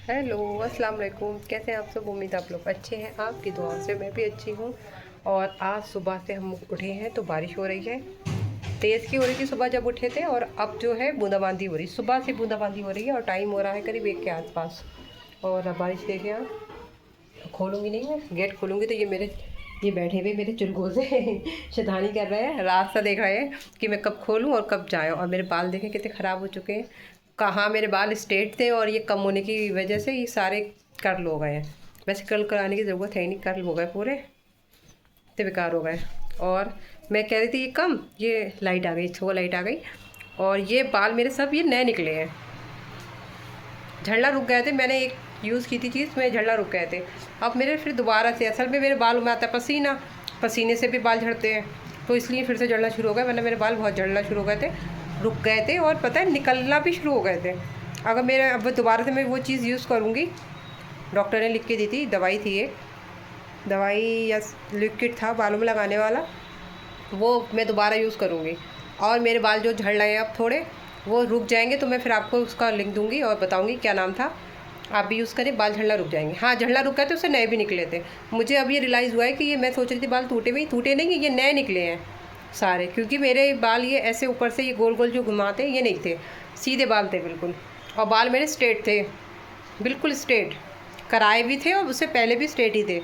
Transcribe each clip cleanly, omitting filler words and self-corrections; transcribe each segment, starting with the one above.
Hello, अस्सलाम वालेकुम। कैसे हैं आप सब? उम्मीद आप लोग अच्छे हैं। आपकी दुआ से मैं भी अच्छी हूँ। और आज सुबह से हम उठे हैं तो बारिश हो रही है। तेज़ की हो रही थी सुबह जब उठे थे, और अब जो है बूंदाबांदी हो रही। सुबह से बूंदाबांदी हो रही है और टाइम हो रहा है करीब 1 के आसपास। और अब बारिश देखें आप। खोलूँगी नहीं, मैं गेट खोलूँगी तो ये बैठे हुए मेरे चुलगोज़े शैतानी कर रहे हैं, रास्ता देख रहे हैं कि मैं कब खोलूँ और कब जाए। और मेरे बाल देखें कितने ख़राब हो चुके हैं। कहाँ मेरे बाल स्ट्रेट थे और ये कम होने की वजह से ये सारे कर्ल हो गए हैं। वैसे कर्ल कराने की ज़रूरत है ही नहीं, कर्ल हो गए पूरे, इतने बेकार हो गए। और मैं कह रही थी ये कम, ये लाइट आ गई, छो लाइट आ गई। और ये बाल मेरे सब ये नए निकले हैं। झड़ना रुक गए थे, मैंने एक यूज़ की थी चीज़, मेरे झड़ना रुक गए थे। अब मेरे फिर दोबारा से असल में मेरे बालों में आता है पसीना, पसीने से भी बाल झड़ते हैं, तो इसलिए फिर से झड़ना शुरू हो गए। वरना मेरे बाल बहुत झड़ना शुरू हो गए थे, रुक गए थे और पता है निकलना भी शुरू हो गए थे। अगर मेरे अब दोबारा से मैं वो चीज़ यूज़ करूँगी, डॉक्टर ने लिख के दी थी, दवाई थी एक दवाई या लिक्विड था बालों में लगाने वाला, वो मैं दोबारा यूज़ करूँगी। और मेरे बाल जो झड़ रहे हैं अब थोड़े, वो रुक जाएंगे तो मैं फिर आपको उसका लिंक दूँगी और बताऊँगी क्या नाम था। आप भी यूज़ करें, बाल झड़ना रुक जाएंगे। हाँ, झड़ना रुक गए तो उससे नए भी निकले थे। मुझे अब ये रियलाइज़ हुआ है कि ये मैं सोच रही थी बाल टूटे भी, टूटे नहीं, ये नए निकले हैं सारे। क्योंकि मेरे बाल ये ऐसे ऊपर से ये गोल गोल जो घुमाते हैं ये नहीं थे, सीधे बाल थे बिल्कुल। और बाल मेरे स्ट्रेट थे, बिल्कुल स्ट्रेट, कराए भी थे और उससे पहले भी स्ट्रेट ही थे।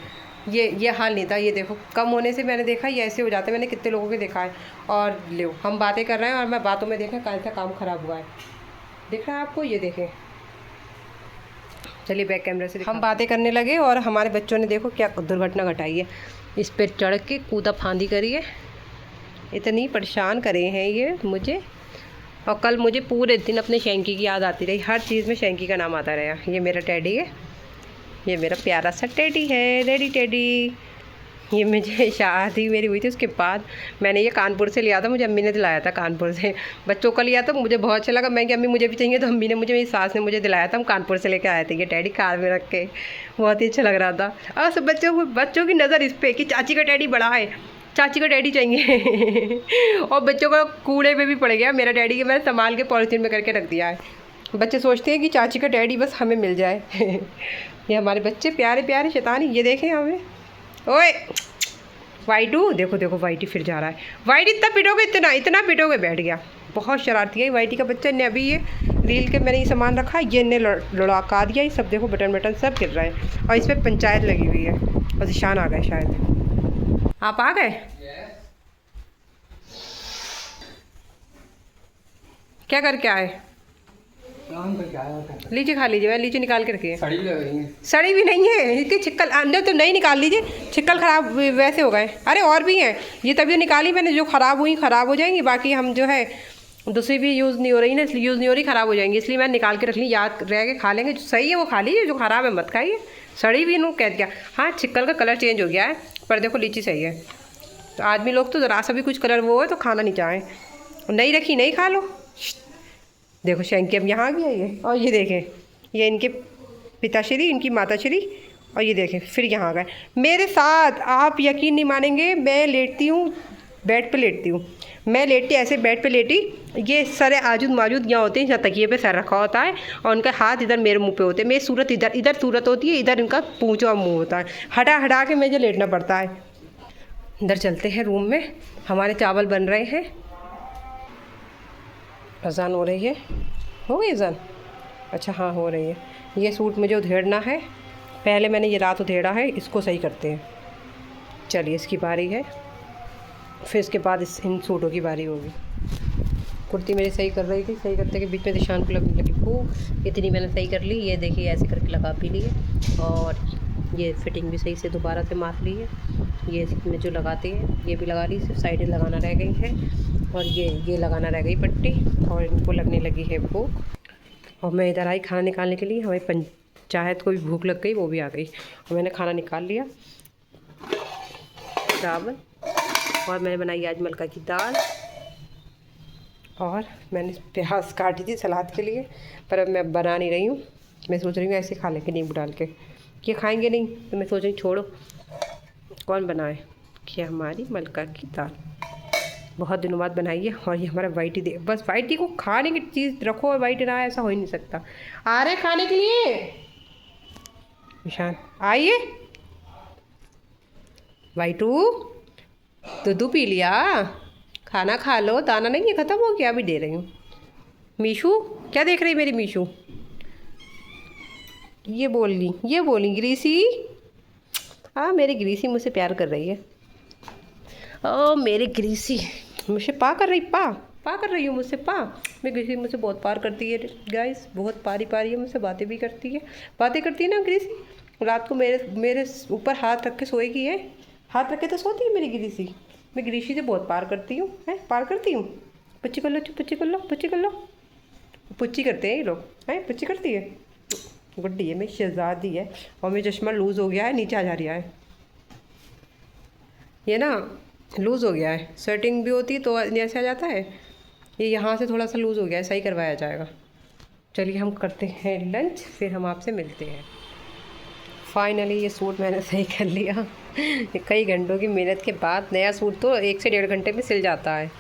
ये हाल नहीं था। ये देखो कम होने से मैंने देखा ये ऐसे हो जाते, मैंने कितने लोगों के देखा है। और लो हम बातें कर रहे हैं और मैं बातों में देखा कल था काम ख़राब हुआ है, दिख रहा है आपको? ये देखें, चलिए बैक कैमरे से हम बातें करने लगे और हमारे बच्चों ने देखो क्या दुर्घटना घटाई है। इस पर चढ़ के कूदा फांदी करी है, इतनी परेशान करे हैं ये मुझे। और कल मुझे पूरे दिन अपने शैंकी की याद आती रही, हर चीज़ में शैंकी का नाम आता रहा। ये मेरा टेडी है, ये मेरा प्यारा सा टेडी है, रेडी टेडी। ये मुझे शादी मेरी हुई थी उसके बाद मैंने ये कानपुर से लिया था, मुझे अम्मी ने दिलाया था कानपुर से। बच्चों का लिया था, मुझे बहुत अच्छा लगा। मैं कि अम्मी मुझे भी चाहिए, तो अम्मी ने मुझे, मेरी सास ने मुझे दिलाया था। हम कानपुर से लेकर आए थे ये टेडी, कार में रख के, बहुत ही अच्छा लग रहा था। और सब बच्चों की नज़र इस पर कि चाची का टेडी बड़ा है, चाची का डैडी चाहिए और बच्चों का कूड़े में भी पड़ गया मेरा डैडी के, मैंने संभाल के पॉलिथीन में करके रख दिया है। बच्चे सोचते हैं कि चाची का डैडी बस हमें मिल जाए ये हमारे बच्चे प्यारे प्यारे शैतानी। ये देखें हमें, ओए वाइटू, देखो देखो वाइटी फिर जा रहा है। वाइटी इतना पिटोगे, इतना इतना पिटोगे, बैठ गया। बहुत शरारती है वाइटी का बच्चा। ने अभी ये रील के मैंने ये सामान रखा, ये ने लड़का दिया। ये सब देखो बटन बटन सब गिर रहा है और इस पर पंचायत लगी हुई है। और ईशान आ गए शायद। आप आ गए? क्या करके आए? लीची खा लीजिए, मैं लीची निकाल के रखी है। सड़ी लग रही है। सड़ी भी नहीं है, इसकी छिक्कल अंदर तो नहीं, निकाल लीजिए। छिक्कल ख़राब वैसे हो गए। अरे और भी हैं, ये तभी निकाली मैंने, जो ख़राब हुई ख़राब हो जाएंगी। बाकी हम जो है दूसरी भी यूज़ नहीं हो रही ना, इसलिए यूज़ नहीं हो रही, ख़राब हो जाएंगी, इसलिए मैंने निकाल के रख ली। याद रह के खा लेंगे, जो सही है वो खा लीजिए, जो ख़राब है मत खाइए। सड़ी भी नू कह दिया। हाँ, छिक्कल का कलर चेंज हो गया है, पर देखो लीची सही है। तो आदमी लोग तो ज़रा सा भी कुछ कलर वो है तो खाना नहीं चाहें। नहीं रखी नहीं खा लो। देखो शैंकी अब यहाँ आ गया ये। और ये देखें, ये इनके पिताश्री, इनकी माताश्री। और ये देखें फिर यहाँ आ गए मेरे साथ। आप यकीन नहीं मानेंगे, मैं लेटती हूँ बेड पे, लेटती हूँ मैं, लेटती ऐसे बेड पे लेटी, ये सर आजूद माजूद यहाँ होते हैं, जहाँ तकिए पे सर रखा होता है, और उनका हाथ इधर मेरे मुंह पे होते हैं। मेरी सूरत इधर, इधर सूरत होती है, इधर इनका पूँछ और मुँह होता है। हटा हटा के मुझे लेटना पड़ता है। इधर चलते हैं रूम में, हमारे चावल बन रहे हैं। अजान हो रही है, हो गई अजान? अच्छा हाँ हो रही है। ये सूट मुझे उधेड़ना है, पहले मैंने ये रात उधेड़ा है, इसको सही करते हैं। चलिए इसकी बारी है, फिर इसके बाद इन सूटों की बारी होगी। कुर्ती मेरी सही कर रही थी, सही करते के बीच में निशान को लगने लगी भूख, इतनी मैंने सही कर ली। ये देखिए ऐसे करके लगा भी ली है, और ये फिटिंग भी सही से दोबारा से मार ली है। ये इसमें जो लगाते हैं ये भी लगा ली, सिर्फ साइडें लगाना रह गई है। और ये लगाना रह गई पट्टी, और इनको लगने लगी है भूख। और मैं इधर आई खाना निकालने के लिए, हमें पंचायत को भी भूख लग गई, वो भी आ गई। और मैंने खाना निकाल लिया, चावल, और मैंने बनाई आज मलका की दाल, और मैंने प्याज काटी थी सलाद के लिए, पर अब मैं बना नहीं रही हूँ। मैं सोच रही हूँ ऐसे खा लेंगे नींबू डाल के, ये खाएंगे नहीं, तो मैं सोच रही हूँ छोड़ो कौन बनाए। कि हमारी मलका की दाल बहुत दिनों बाद बनाई है। और ये हमारा वाइटी दे, बस वाइटी को खाने की चीज़ रखो और वाइटी ना, ऐसा हो ही नहीं सकता। आ रहे खाने के लिए, ईशान आइए। वाइटू दूध पी लिया, खाना खा लो, दाना नहीं है ख़त्म हो गया, अभी दे रही हूँ। मीशू क्या देख रही मेरी मीशू? ये बोली ग्रीसी। हाँ मेरी ग्रीसी मुझसे प्यार कर रही है। ओ मेरी ग्रीसी मुझसे पा कर रही, पा कर रही हूँ मुझसे पा। मैं ग्रीसी मुझसे बहुत प्यार करती है गाइस, बहुत पारी पारी है मुझसे, बातें भी करती है, बातें करती है ना ग्रीसी। रात को मेरे मेरे ऊपर हाथ रख के सोएगी है, हाथ रख के तो सोती है मेरी ग्रीसी। मैं ग्रीसी से बहुत प्यार करती हूँ, है प्यार करती हूँ। पुच्ची कर लो, पुच्ची कर लो, पुच्ची कर लो। पुच्ची करते हैं ये लोग, हैं पुच्ची करती है। गुड्डी है, मेरी शहजादी है। और मेरा चश्मा लूज़ हो गया है, नीचे आ जा रहा है ये ना, लूज़ हो गया है। सेटिंग भी होती तो ऐसे आ जाता है, ये यहाँ से थोड़ा सा लूज़ हो गया है, सही करवाया जाएगा। चलिए हम करते हैं लंच, फिर हम आपसे मिलते हैं। फाइनली ये सूट मैंने सही कर लिया। कई घंटों की मेहनत के बाद नया सूट तो 1 से 1.5 घंटे में सिल जाता है,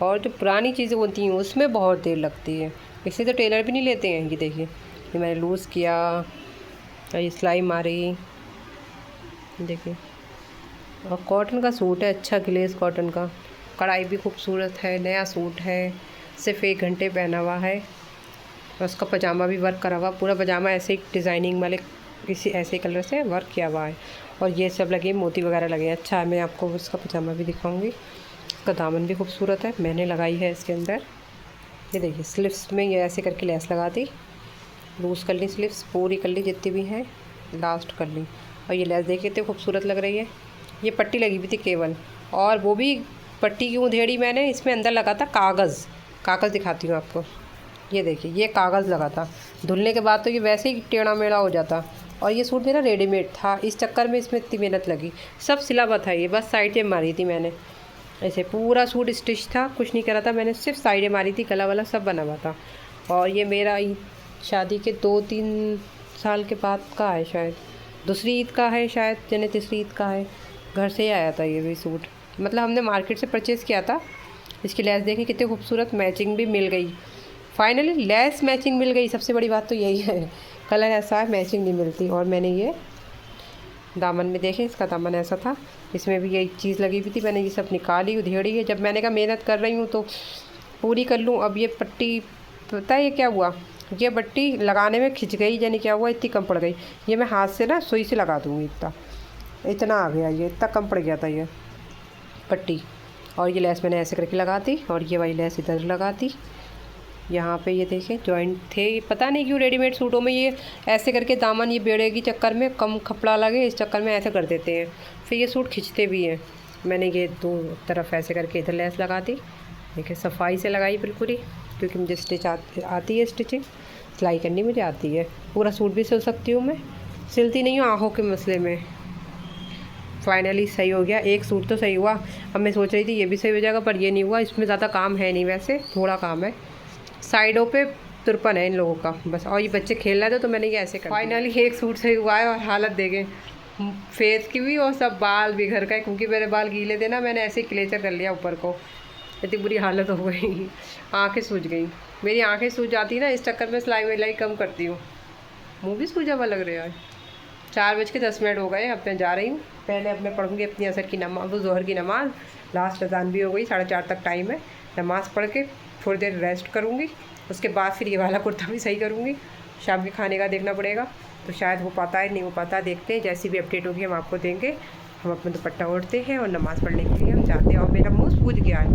और जो पुरानी चीज़ें होती हैं उसमें बहुत देर लगती है, इसलिए तो टेलर भी नहीं लेते हैं। ये देखिए, ये मैंने लूज़ किया, ये सिलाई मारी, देखिए। और कॉटन का सूट है, अच्छा ग्लेस कॉटन का, कढ़ाई भी खूबसूरत है, नया सूट है, सिर्फ 1 घंटे पहना हुआ है। और उसका पजामा भी वर्क करा हुआ, पूरा पजामा ऐसे ही डिज़ाइनिंग वाले किसी ऐसे कलर से वर्क किया हुआ है। और ये सब लगे मोती वगैरह लगे हैं। अच्छा है, मैं आपको उसका पजामा भी दिखाऊंगी। इसका दामन भी खूबसूरत है, मैंने लगाई है इसके अंदर। ये देखिए स्लीव्स में ये ऐसे करके लेस लगा दी, लूज़ कर ली स्लीव्स, पूरी कर ली जितनी भी हैं, लास्ट कर ली। और ये लेस देखिए कितनी खूबसूरत लग रही है। ये पट्टी लगी हुई थी केवल, और वो भी पट्टी की उधेड़ी मैंने इसमें अंदर लगा था कागज़ दिखाती हूँ आपको। ये देखिए ये कागज़ लगा था, धुलने के बाद तो ये वैसे ही टेढ़ा मेढ़ा हो जाता। और ये सूट मेरा रेडीमेड था, इस चक्कर में इसमें इतनी मेहनत लगी। सब सिला हुआ था, ये बस साइडें मारी थी मैंने, ऐसे पूरा सूट स्टिच था, कुछ नहीं करा था मैंने, सिर्फ साइडें मारी थी, गला वाला सब बना हुआ था। और ये मेरा शादी के 2-3 साल के बाद का है शायद, दूसरी ईद का है शायद, यानी तीसरी ईद का है। घर से ही आया था ये भी सूट, मतलब हमने मार्केट से परचेज़ किया था। इसकी लेस देखिए कितनी खूबसूरत, मैचिंग भी मिल गई। फाइनली लेस मैचिंग मिल गई, सबसे बड़ी बात तो यही है। कलर ऐसा है, मैचिंग नहीं मिलती। और मैंने ये दामन में देखें, इसका दामन ऐसा था, इसमें भी यही चीज़ लगी हुई थी, मैंने ये सब निकाली उधेड़ी है। जब मैंने कहा मेहनत कर रही हूँ तो पूरी कर लूँ। अब ये पट्टी, पता है ये क्या हुआ, ये पट्टी लगाने में खिंच गई, यानी क्या हुआ, इतनी कम पड़ गई। ये मैं हाथ से ना सुई से लगा दूँगी, इतना आ गया, ये इतना कम पड़ गया था ये पट्टी। और ये लेस मैंने ऐसे करके लगा दी, और ये वाली लेस इधर लगा दी। यहाँ पे ये देखें जॉइंट थे, पता नहीं क्यों रेडीमेड सूटों में ये ऐसे करके दामन, ये बेड़े के चक्कर में कम कपड़ा लगे इस चक्कर में ऐसे कर देते हैं, फिर ये सूट खिंचते भी हैं। मैंने ये 2 तरफ ऐसे करके इधर लेस लगा दी, देखिए सफाई से लगाई बिल्कुल ही, क्योंकि मुझे स्टिच आती है, स्टिचिंग सिलाई करनी मुझे आती है। पूरा सूट भी सिल सकती हूँ मैं, सिलती नहीं हूँ आँखों के मसले में। फाइनली सही हो गया, एक सूट तो सही हुआ। अब मैं सोच रही थी ये भी सही हो जाएगा, पर ये नहीं हुआ। इसमें ज़्यादा काम है नहीं, वैसे थोड़ा काम है, साइडों पे तुरपन है इन लोगों का बस। और ये बच्चे खेल रहे थे तो मैंने ये ऐसे कर, फाइनली एक सूट सही हुआ है। और हालत देखें फेस की भी, और सब बाल भी घर का है, क्योंकि मेरे बाल गीले थे ना, मैंने ऐसे ही क्लेचर कर लिया ऊपर को, इतनी बुरी हालत हो गई। आँखें सूज गई, मेरी आँखें सूज जाती ना, इस चक्कर में सिलाई विलाई कम करती हूँ। मुँह भी सूजा हुआ लग रहा है। 4:10 हो गए, अब मैं जा रही हूँ। पहले अब मैं पढ़ूँगी अपनी असर की नमाज, ज़ोहर की नमाज़, लास्ट अज़ान भी हो गई, 4:30 तक टाइम है। नमाज़ पढ़ के थोड़ी देर रेस्ट करूँगी, उसके बाद फिर ये वाला कुर्ता भी सही करूँगी। शाम के खाने का देखना पड़ेगा, तो शायद हो पाता है नहीं हो पाता, देखते हैं। जैसी भी अपडेट होगी हम आपको देंगे। हम अपना दुपट्टा ओढ़ते हैं और नमाज़ पढ़ने के लिए हम जाते हैं। और मेरा मुँह सूज गया है,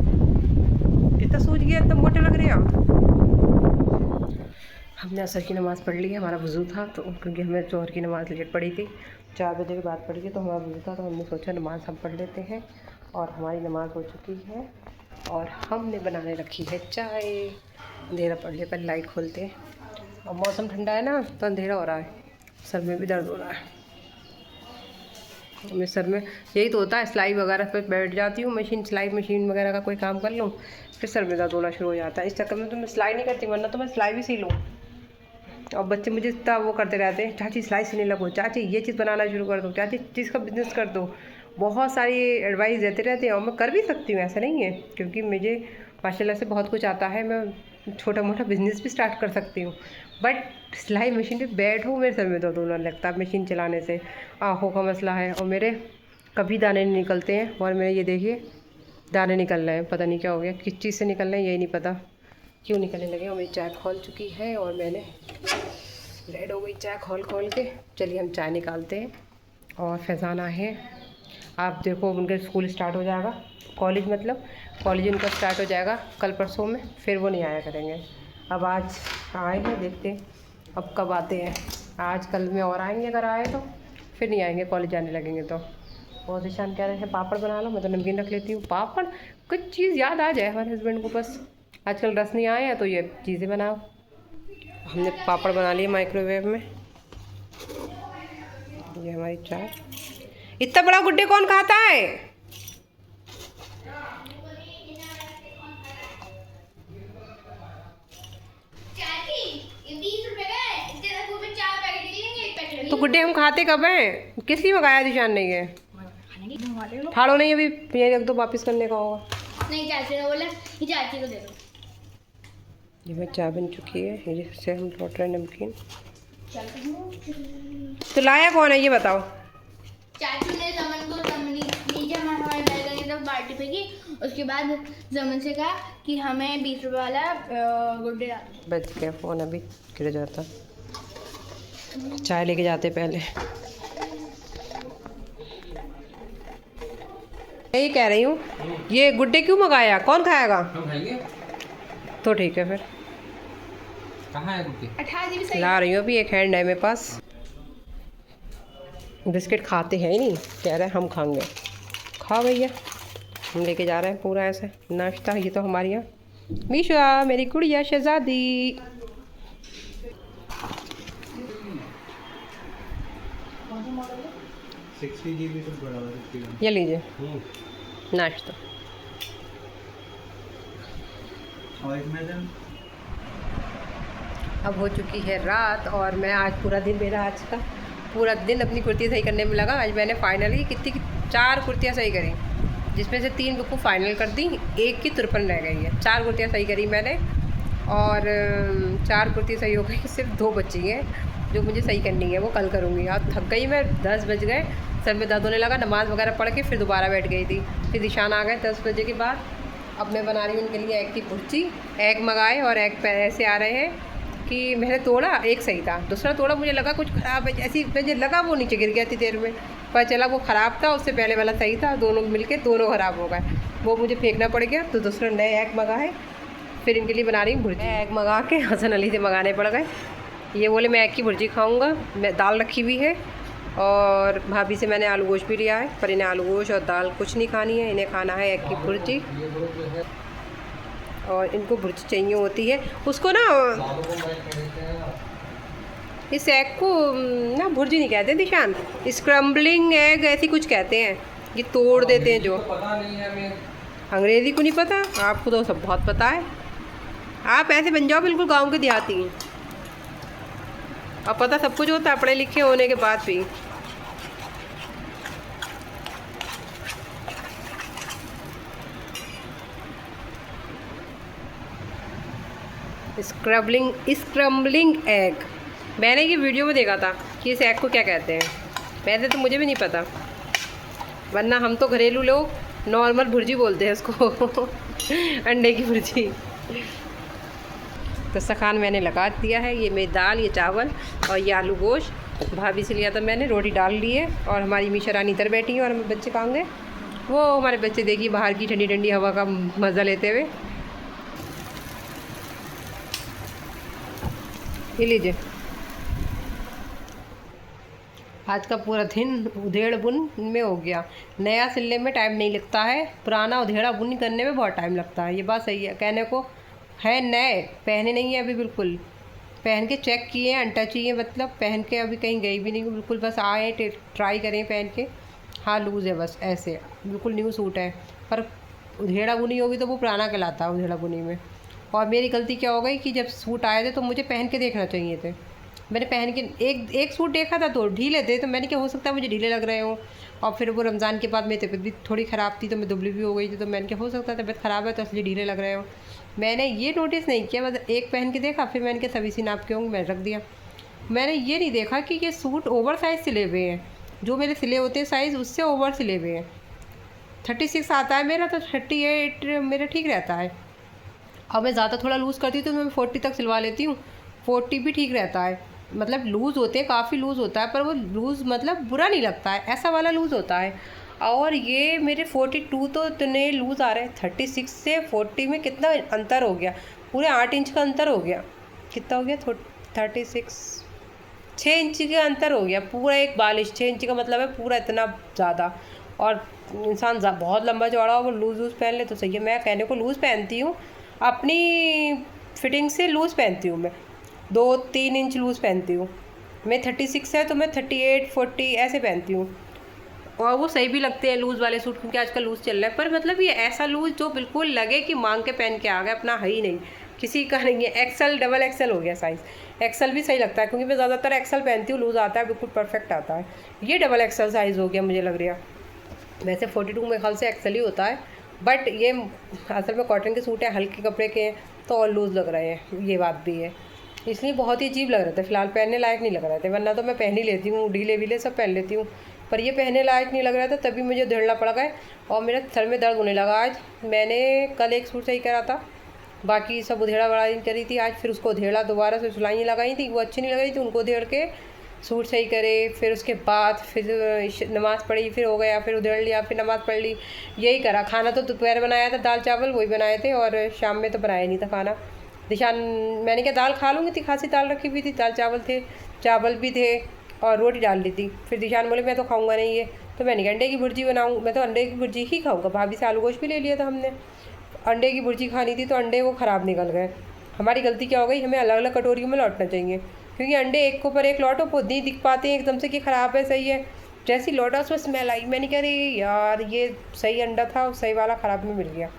इतना सूज गया, इतना मोटे लग रहे हैं। हमने असर की नमाज़ पढ़ ली है, हमारा वज़ू था, तो क्योंकि हमें जोहर की नमाज़ लेट पड़ी थी, 4 बजे के बाद पड़ी थी, तो हमारा वज़ू था, तो हमने सोचा नमाज़ हम पढ़ लेते हैं। और हमारी नमाज़ हो चुकी है, और हमने बनाने रखी है चाय। अंधेरा पड़ने पर लाइट खोलते हैं, और मौसम ठंडा है ना, तो अंधेरा हो रहा है, सर में भी दर्द हो रहा है। मेरे सर में यही तो होता है, सिलाई वगैरह पर बैठ जाती हूँ, सिलाई मशीन वगैरह का कोई काम कर लूँ, फिर सर में दर्द होना शुरू हो जाता है। इस चक्कर में तो मैं सिलाई नहीं करती, वरना तो मैं सिलाई भी सी लूँ। और बच्चे मुझे इतना वो करते रहते हैं, चाची सिलाई सीने लगो, चाची ये चीज़ बनाना शुरू कर दो, चाची चीज़ का बिज़नेस कर दो, बहुत सारी एडवाइस देते रहते हैं। और मैं कर भी सकती हूँ, ऐसा नहीं है, क्योंकि मुझे माशाल्लाह से बहुत कुछ आता है। मैं छोटा मोटा बिज़नेस भी स्टार्ट कर सकती हूँ, बट सिलाई मशीन पे बैठो मेरे सर में दर्द होने लगता है मशीन चलाने से। आँखों का मसला है और मेरे कभी दाने नहीं निकलते हैं। और मेरे ये देखिए दाने निकल रहे हैं, पता नहीं क्या हो गया, किस चीज़ से निकल रहे हैं यही नहीं पता क्यों निकलने लगे। और मेरी चाय खोल चुकी है और मैंने रेड हो गई चाय खोल खोल के। चलिए हम चाय निकालते हैं। और फैज़ाना है, आप देखो उनका स्कूल स्टार्ट हो जाएगा, कॉलेज मतलब कॉलेज उनका स्टार्ट हो जाएगा कल परसों में, फिर वो नहीं आया करेंगे। अब आज आए हैं, देखते हैं अब कब आते हैं, आज कल में और आएंगे, अगर आए तो फिर नहीं आएंगे, कॉलेज जाने लगेंगे तो। और निशान कह रहे हैं पापड़ बना लो, मैं तो नमकीन रख लेती हूँ। पापड़ कुछ चीज़ याद आ जाए हमारे हस्बैंड को, बस आजकल रस नहीं आए हैं तो ये चीज़ें बनाओ। हमने पापड़ बना लिए माइक्रोवेव में। ये हमारी चाय। इतना बड़ा गुड्डे कौन खाता है? तो गुड्डे हम खाते कब हैं? किस लिए मंगाया निशान नहीं है? फाड़ो नहीं, अभी ये रख दो, वापस करने का होगा। नहीं चाची ने बोला ये चाची को दे दो। ये मेरी चाय बन चुकी है, जिससे हम लौट रहे हैं नमकीन। तो लाया कौन है ये बताओ? चाची ने जमन को नीचे हमारे बैलकनी की तरफ बाल्टी फेंकी, उसके बाद जमन से कहा कि हमें 20 रुपये वाला गुड्डे डाल। बच गया फ़ोन, अभी गिर जाता। चाय लेके जाते पहले। यही कह रही हूँ, ये गुड्डे क्यों मंगाया, कौन खाएगा? हम खाएंगे। तो ठीक है फिर। कहाँ है गुड्डे? 18 जी भी सही। ला रही हूँ, अभी एक हैंड है मेरे पास। बिस्किट खाते हैं ही नहीं, कह रहे हैं हम खाएंगे। खाओ भैया, हम लेके जा रहे हैं पूरा ऐसे नाश्ता। ये तो हमारे यहाँ मीशा, मेरी गुड़िया शहजादी। ये लीजिए नाश्ता। अब हो चुकी है रात और मैं आज पूरा दिन, मेरा आज का पूरा दिन अपनी कुर्ती सही करने में लगा। आज मैंने फाइनली कितनी 4 कुर्तियाँ सही करी, जिसमें से 3 बिल्कुल फाइनल कर दी, एक की तुरपन रह गई है। 4 कुर्तियाँ सही करी मैंने और 4 कुर्ती सही हो गई, सिर्फ 2 बची हैं जो मुझे सही करनी है, वो कल करूँगी। आज थक गई मैं, 10 बज गए, सर में दर्द होने लगा, नमाज़ वगैरह पढ़ के फिर दोबारा बैठ गई थी। फिर निशान आ गए 10 बजे के बाद। अब मैं बना रही हूँ उनके लिए एग की भुर्जी। एग मंगाए और एग ऐसे आ रहे हैं कि मैंने तोड़ा, एक सही था, दूसरा तोड़ा मुझे लगा कुछ ख़राब है, ऐसी मुझे लगा वो नीचे गिर गया थी देर में, पर चला वो ख़राब था, उससे पहले वाला सही था, दोनों मिलके दोनों ख़राब हो गए। वो मुझे फेंकना पड़ गया, तो दूसरा नए एग मंगाए, फिर इनके लिए बना रही हूँ भुर्जी। एग मंगा के हसन अली से मंगाने पड़ गए। ये बोले मैं एग की भुर्जी खाऊँगा, मैं दाल रखी हुई है और भाभी से मैंने आलू गोश्त भी लिया है, पर इन्हें आलू गोश्त और दाल कुछ नहीं खानी है, इन्हें खाना है एग की भुर्जी। और इनको भुर्जी चाहिए होती है उसको ना, इस एग को ना भुर्जी नहीं कहते निशान, स्क्रम्बलिंग एग ऐसी कुछ कहते हैं, ये तोड़ देते हैं जो। पता नहीं है हमें, अंग्रेज़ी को नहीं पता, आपको तो सब बहुत पता है। आप ऐसे बन जाओ बिल्कुल गांव के देहाती हैं, अब पता सब कुछ होता है पढ़े लिखे होने के बाद भी। स्क्रम्बलिंग एग, मैंने ये वीडियो में देखा था कि इस एग को क्या कहते हैं, वैसे तो मुझे भी नहीं पता, वरना हम तो घरेलू लोग नॉर्मल भुर्जी बोलते हैं उसको अंडे की भुर्जी। तो सखान मैंने लगा दिया है, ये मेरी दाल, ये चावल और ये आलू गोश्त भाभी से लिया था मैंने, रोटी डाल ली है। और हमारी मीशा रानी इधर बैठी है और हमारे बच्चे कहाँ गए, वो हमारे बच्चे देखिए बाहर की ठंडी ठंडी हवा का मज़ा लेते हुए। ये लीजिए, आज का पूरा दिन उधेड़ बुन में हो गया। नया सिलने में टाइम नहीं लगता है, पुराना उधेड़ा बुन करने में बहुत टाइम लगता है। ये बात सही है, कहने को है नए, पहने नहीं है अभी, बिल्कुल पहन के चेक किए हैं, अनटच ही है, मतलब पहन के अभी कहीं गई भी नहीं हूँ, बिल्कुल बस आए ट्राई करें पहन के। हाँ लूज़ है बस, ऐसे बिल्कुल न्यू सूट है, पर उधेड़ा बुनी होगी तो वो पुराना कहलाता है उधेड़ा बुनी में। और मेरी गलती क्या हो गई कि जब सूट आए थे तो मुझे पहन के देखना चाहिए थे, मैंने पहन के एक सूट देखा था तो ढीले थे, तो मैंने क्या हो सकता है मुझे ढीले लग रहे हो। और फिर वो रमज़ान के बाद मेरी तबीयत भी थोड़ी ख़राब थी, तो मैं दुबली भी हो गई थी, तो मैंने क्या हो सकता है तबीयत ख़राब है तो इसलिए ढीले लग रहे हो। मैंने ये नोटिस नहीं किया, मतलब एक पहन के देखा, फिर मैंने कहा सभी सी नाप के होंगे, मैंने रख दिया। मैंने ये नहीं देखा कि ये सूट ओवर साइज़ सिले हुए हैं, जो मेरे सिले होते हैं साइज़ उससे ओवर सिले हुए हैं। 36 आता है मेरा, तो 38 मेरा ठीक रहता है। अब मैं ज़्यादा थोड़ा लूज़ करती हूँ तो मैं 40 तक सिलवा लेती हूँ, 40 भी ठीक रहता है। मतलब लूज़ होते हैं, काफ़ी लूज़ होता है, पर वो लूज़ मतलब बुरा नहीं लगता है, ऐसा वाला लूज़ होता है। और ये मेरे 42 तो इतने लूज़ आ रहे हैं। 36 से 40 में कितना अंतर हो गया, पूरे 8 इंच का अंतर हो गया। कितना हो गया? 36, 6 इंच का अंतर हो गया, पूरा एक 42, 6 इंच का मतलब है पूरा इतना ज़्यादा। और इंसान बहुत लंबा चौड़ा हो, वो लूज़ पहन ले तो सही है। मैं कहने को लूज़ पहनती हूँ, अपनी फिटिंग से लूज़ पहनती हूँ मैं, 2-3 इंच लूज़ पहनती हूँ। मैं 36 है तो मैं 38, 40 ऐसे पहनती हूँ, और वो सही भी लगते हैं लूज़ वाले सूट, क्योंकि आजकल लूज़ चल रहा है। पर मतलब ये ऐसा लूज़ जो बिल्कुल लगे कि मांग के पहन के आ गए, अपना है ही नहीं, किसी का नहीं है। एक्सल, डबल एक्सल हो गया साइज़। एक्सल भी सही लगता है, क्योंकि मैं ज़्यादातर एक्सल पहनती हूँ, लूज़ आता है, बिल्कुल परफेक्ट आता है। ये डबल एक्सल साइज़ हो गया मुझे लग रहा है। वैसे 42 मेरे ख्याल से एक्सल ही होता है, बट ये असल में कॉटन के सूट है, हल्के कपड़े के हैं, तो और लूज़ लग रहे हैं, ये बात भी है। इसलिए बहुत ही अजीब लग रहे थे, फ़िलहाल पहनने लायक नहीं लग रहे थे, वरना तो मैं पहन ही लेती हूँ, ढीले वीले सब पहन लेती हूँ। पर ये पहनने लायक नहीं लग रहा था, तभी मुझे उधेड़ना पड़ गया और मेरा सर में दर्द होने लगा। आज मैंने कल एक सूट सही करा था, बाकी सब उधेड़ा बड़ा करी थी, आज फिर उसको उधेड़ा, दोबारा से सिलाइयाँ लगाई थी, वो अच्छी नहीं लग रही थी, उनको उधेड़ के सूट सही करे। फिर उसके बाद फिर नमाज़ पढ़ी, फिर हो गया, फिर उधेड़ लिया, फिर नमाज़ पढ़ ली, यही करा। खाना तो दोपहर बनाया था, दाल चावल वही बनाए थे, और शाम में तो बनाया नहीं था खाना। दिशान, मैंने क्या दाल खा लूँगी, थी खासी दाल रखी हुई थी, दाल चावल थे, चावल भी थे और रोटी डाल दी थी। फिर दिशान बोले मैं तो खाऊंगा नहीं ये, तो मैंने कहा अंडे की भुर्जी बनाऊँ, मैं तो अंडे की भुर्जी ही खाऊंगा। भाभी से आलू गोश्त भी ले लिया था हमने, अंडे की भुर्जी खानी थी, तो अंडे वो ख़राब निकल गए। हमारी गलती क्या हो गई, हमें अलग अलग कटोरियों में लौटना चाहिए, क्योंकि अंडे एक के ऊपर एक लौटो खुद नहीं दिख पाते हैं एकदम से कि ख़राब है सही है। जैसी लौटा उसमें स्मेल आई, मैंने कह रही यार ये सही अंडा था, सही वाला ख़राब में मिल गया।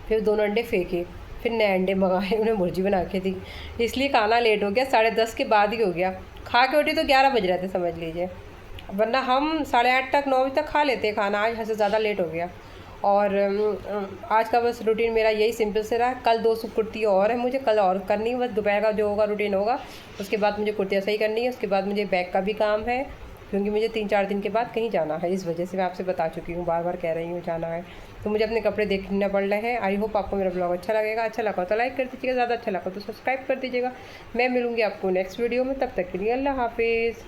फिर दोनों अंडे फेंके, फिर नए अंडे मंगाए, उन्हें भुर्जी बना के दी, इसलिए खाना लेट हो गया, 10:30 के बाद ही हो गया। खा के उठी तो 11 बज रहे थे समझ लीजिए, वरना हम 8:30 तक 9 बजे तक खा लेते खाना, आज से ज़्यादा लेट हो गया। और आज का बस रूटीन मेरा यही सिंपल से रहा। कल 2 कुर्ती और है मुझे, कल और करनी है, बस दोपहर का जो होगा रूटीन होगा, उसके बाद मुझे कुर्तियाँ सही करनी है, उसके बाद मुझे बैग का भी काम है, क्योंकि मुझे 3-4 दिन के बाद कहीं जाना है, इस वजह से मैं आपसे बता चुकी हूँ, बार बार कह रही हूँ जाना है, तो मुझे अपने कपड़े देखने पड़ रहे हैं। आई होप आपको मेरा ब्लॉग अच्छा लगेगा, अच्छा लगा तो लाइक कर दीजिएगा, ज़्यादा अच्छा लगा तो सब्सक्राइब कर दीजिएगा। मैं मिलूँगी आपको नेक्स्ट वीडियो में, तब तक के लिए अल्लाह हाफिज़।